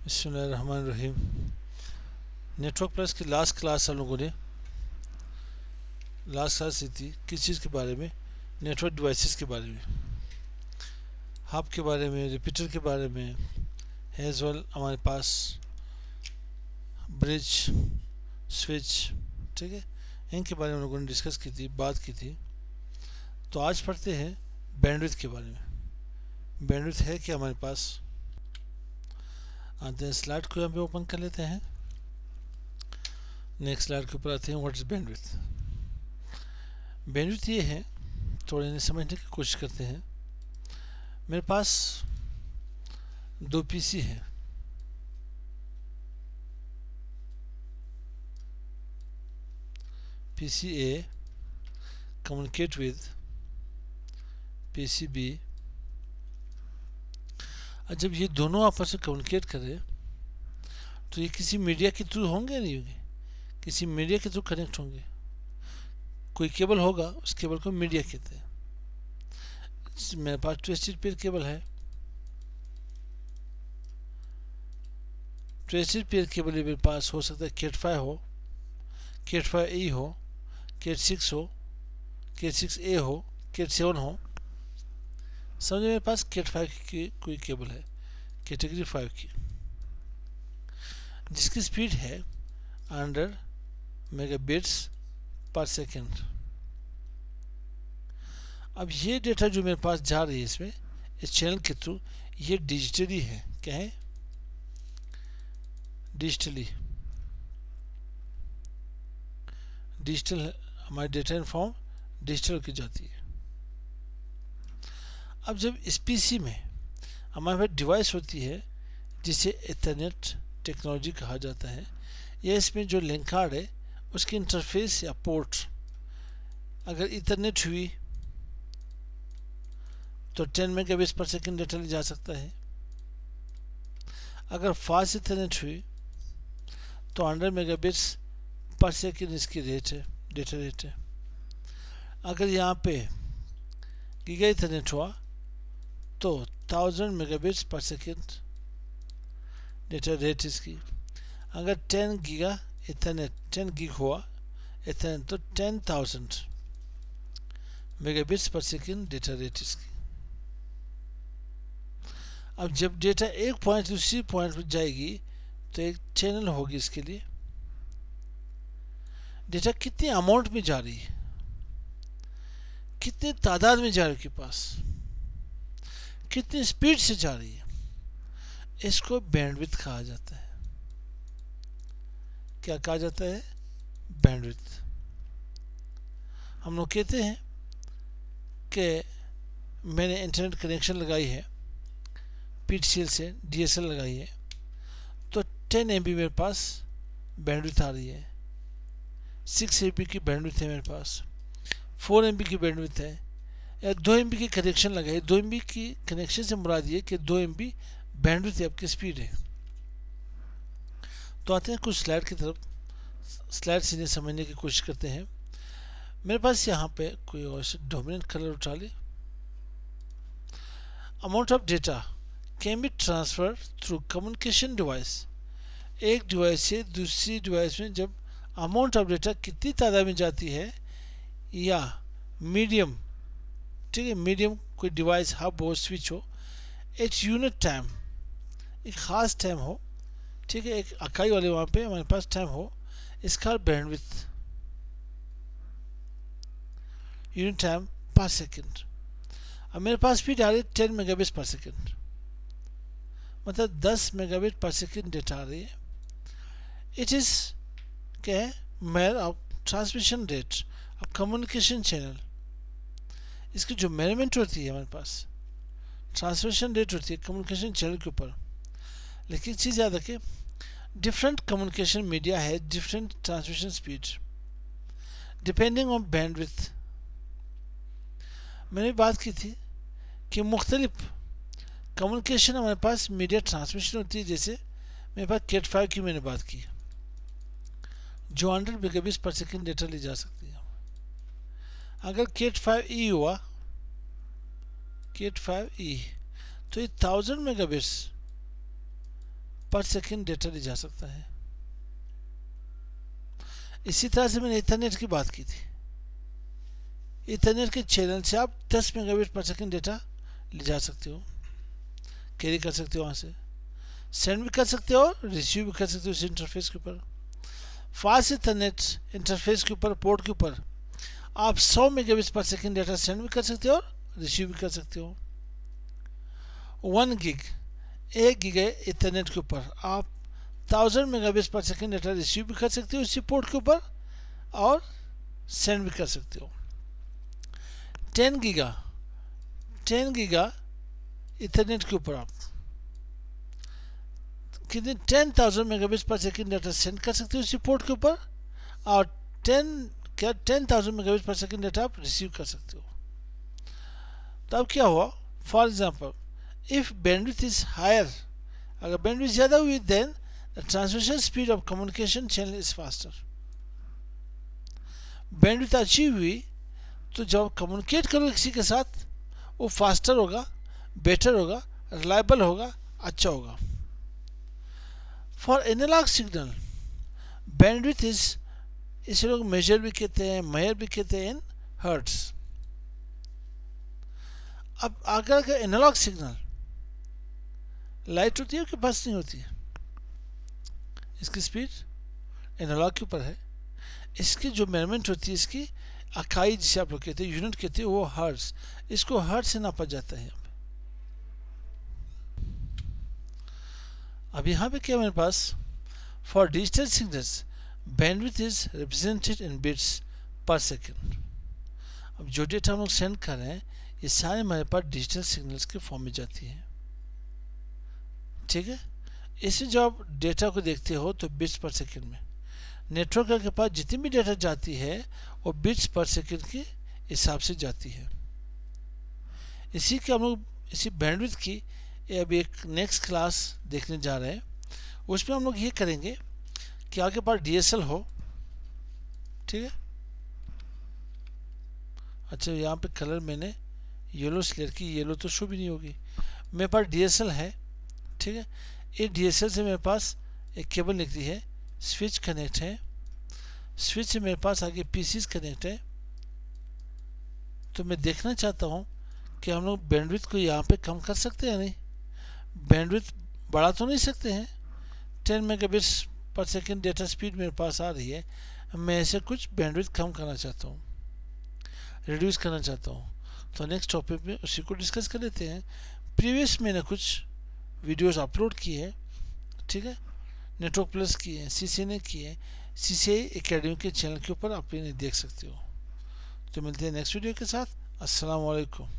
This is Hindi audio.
बिस्मिल्लाहिर्रहमानिर्रहीम। नेटवर्क प्लस की लास्ट क्लास हम लोगों ने दी थी किस चीज़ के बारे में, नेटवर्क डिवाइसेस के बारे में, हब के बारे में, रिपीटर के बारे में, एज वेल हमारे पास ब्रिज, स्विच, ठीक है, इनके बारे में हम लोगों ने डिस्कस की थी, बात की थी। तो आज पढ़ते हैं बैंडविड्थ के बारे में। बैंडविड्थ है कि हमारे पास आते हैं, स्लाइड को यहाँ पे ओपन कर लेते हैं। नेक्स्ट स्लाइड के ऊपर आते हैं, व्हाट इज बैंडविड्थ। बैंडविड्थ ये है, थोड़े इन्हें समझने की कोशिश करते हैं। मेरे पास दो पीसी है, PC a communicate with PC b. और जब ये दोनों आपस में कम्युनिकेट करें तो ये किसी मीडिया के थ्रू होंगे, नहीं होंगे, किसी मीडिया के थ्रू कनेक्ट होंगे। कोई केबल होगा, उस केबल को मीडिया कहते हैं। मेरे पास ट्विस्टेड पेयर केबल है, ट्विस्टेड पेयर केबल मेरे पास हो सकता है केट 5 हो, केट 5E हो, केट 6 हो, केट 6A हो, केट 7 हो। समझे, मेरे पास केट 5 की कोई केबल है, कैटेगरी 5 की, जिसकी स्पीड है 100 मेगाबिट्स पर सेकेंड। अब ये डेटा जो मेरे पास जा रही है इसमें, इस चैनल के थ्रू, ये डिजिटली है। क्या है? डिजिटली, डिजिटल हमारी डेटा इनफॉर्म डिजिटल की जाती है। अब जब इस पीसी में हमारे पास डिवाइस होती है जिसे इथरनेट टेक्नोलॉजी कहा जाता है, या इसमें जो लिंक कार्ड है उसकी इंटरफेस या पोर्ट अगर इथरनेट हुई तो 10 मेगाबिट्स पर सेकंड डेटा ले जा सकता है। अगर फास्ट इथरनेट हुई तो 100 मेगाबिट्स पर सेकंड इसकी रेट है, डेटा रेट है। अगर यहाँ पे गीगा इथरनेट हुआ तो 1000 मेगाबिट्स पर सेकंड डेटा रेट इसकी। अगर 10 गीगा इथरनेट 10 गीग हुआ इथरनेट तो 10,000 मेगाबिट्स पर सेकंड डेटा रेट इसकी। अब जब डेटा एक पॉइंट दूसरी पॉइंट पर जाएगी तो एक चैनल होगी इसके लिए। डेटा कितनी अमाउंट में जा रही है, कितने तादाद में जा रही है के पास, कितनी स्पीड से जा रही है, इसको बैंडविड्थ कहा जाता है। क्या कहा जाता है? बैंडविड्थ। हम लोग कहते हैं कि मैंने इंटरनेट कनेक्शन लगाई है, पीटीसीएल से डीएसएल लगाई है, तो 10 MB मेरे पास बैंडविड्थ आ रही है, 6 MB की बैंडविड्थ है मेरे पास, 4 MB की बैंडविड्थ है, या 2 MB की कनेक्शन लगाई। 2 MB की कनेक्शन से मुराद ये कि 2 MB बैंडविड्थ आपकी स्पीड है। तो आते हैं कुछ स्लाइड की तरफ, स्लाइड से इन्हें समझने की कोशिश करते हैं। मेरे पास यहाँ पे कोई और डोमिनेंट कलर उठा ले। Amount of data can be transfer through communication device. एक डिवाइस से दूसरी डिवाइस में जब अमाउंट ऑफ डेटा कितनी तादाद में जाती है, या मीडियम, ठीक है, मीडियम कोई डिवाइस हब हो, स्विच हो, एट यूनिट टाइम, एक ख़ास टाइम हो, ठीक है, एक इकाई वाले वहाँ पे हमारे पास टाइम हो, इसका बैंडविड्थ यूनिट टाइम पर सेकेंड। अब मेरे पास स्पीड आ रही है 10 मेगाबिट्स पर सेकेंड, मतलब 10 मेगाबिट पर सेकेंड डेटा आ रही है। इट इज़ क्या है? Measure of transmission rate of communication channel. इसकी जो मेजरमेंट होती है हमारे पास, ट्रांसमिशन रेट होती है कम्युनिकेशन चैनल के ऊपर। लेकिन एक चीज़ याद रखें, डिफरेंट कम्युनिकेशन मीडिया है different transmission speed depending on bandwidth. मैंने बात की थी कि मुख्तलिफ कम्युनिकेशन हमारे पास मीडिया ट्रांसमिशन होती है। जैसे मेरे पास केट 5 की मैंने बात की, जो 100 मेगाबिट्स पर सेकेंड डेटा ले जा सकती है। अगर केट 5E हुआ, केट 5E, तो ये 1000 मेगाबिट्स पर सेकंड डेटा ले जा सकता है। इसी तरह से मैंने इथरनेट की बात की थी। इथरनेट के चैनल से आप 10 मेगाबिट पर सेकंड डेटा ले जा सकते हो, कैरी कर सकते हो, वहाँ से सेंड भी कर सकते हो और रिसीव भी कर सकते हो इस इंटरफेस के ऊपर। फास्ट इथरनेट इंटरफेस के ऊपर, पोर्ट के ऊपर आप 100 मेगाबिट पर सेकंड डेटा सेंड भी कर सकते हो और रिसीव भी कर सकते हो। 1 गिग, 1 गीगा इथरनेट के ऊपर आप 1000 मेगाबिट पर सेकंड डेटा रिसीव भी कर सकते हो इसी पोर्ट के ऊपर और सेंड भी कर सकते हो। 10 गीगा इथरनेट के ऊपर आप कितने 10,000 मेगाबिट पर सेकंड डेटा सेंड कर सकते हो इसी पोर्ट के ऊपर और 10,000 मेगाबिट पर सेकंड डेटा आप रिसीव कर सकते हो। तो अब क्या हुआ, for example if bandwidth is higher, अगर बैंडविड्थ ज़्यादा हुई then the transmission speed of communication channel is faster. Bandwidth अच्छी हुई तो जब कम्युनिकेट करो किसी के साथ वो फास्टर होगा, बेटर होगा, रिलायबल होगा, अच्छा होगा। For analog signal bandwidth is, इसे लोग मेजर भी कहते हैं, मेयर भी कहते हैं इन हर्ट्ज। अब अगर एनालॉग सिग्नल लाइट होती है कि बस नहीं होती है, इसकी स्पीड एनालॉग के ऊपर है, इसकी जो मेजरमेंट होती है, इसकी इकाई जिसे आप लोग कहते हैं, यूनिट कहते हैं, वो हर्ट्ज, इसको हर्ट्ज से नापा जाता है। अब यहाँ पे क्या मेरे पास, for digital signals bandwidth is represented in bits per second. अब जो डेटा हम लोग सेंड कर रहे हैं ये सारे हमारे पास डिजिटल सिग्नल्स के फॉर्म में जाती है, ठीक है। इसमें जब आप डेटा को देखते हो तो बिट्स पर सेकेंड में, नेटवर्क के पास जितनी भी डेटा जाती है वो बिट्स पर सेकेंड के हिसाब से जाती है। इसी के हम लोग इसी बैंडविड्थ की अभी एक नेक्स्ट क्लास देखने जा रहे हैं, उसमें हम लोग ये करेंगे कि आपके पास DSL हो, ठीक है। अच्छा यहाँ पे कलर मैंने येलो सिलेक्ट की, येलो तो शो भी नहीं होगी। मेरे पास DSL है, ठीक है। इस DSL से मेरे पास एक केबल निकली है, स्विच कनेक्ट है, स्विच से मेरे पास आगे PCs कनेक्ट है। तो मैं देखना चाहता हूँ कि हम लोग बैंडविड्थ को यहाँ पे कम कर सकते हैं, नहीं बैंडविड्थ बढ़ा तो नहीं सकते हैं। 10 मेगाबिट्स पर सेकेंड डेटा स्पीड मेरे पास आ रही है, मैं ऐसे कुछ बैंडविड्थ कम करना चाहता हूँ, रिड्यूस करना चाहता हूँ। तो नेक्स्ट टॉपिक में उसी को डिस्कस कर लेते हैं। प्रीवियस मैंने कुछ वीडियोस अपलोड किए हैं, ठीक है, नेटवर्क प्लस किए हैं, CCNA किए हैं, CCI एकेडमी के चैनल के ऊपर आप इन्हें देख सकते हो। तो मिलते हैं नेक्स्ट वीडियो के साथ। अस्सलाम वालेकुम।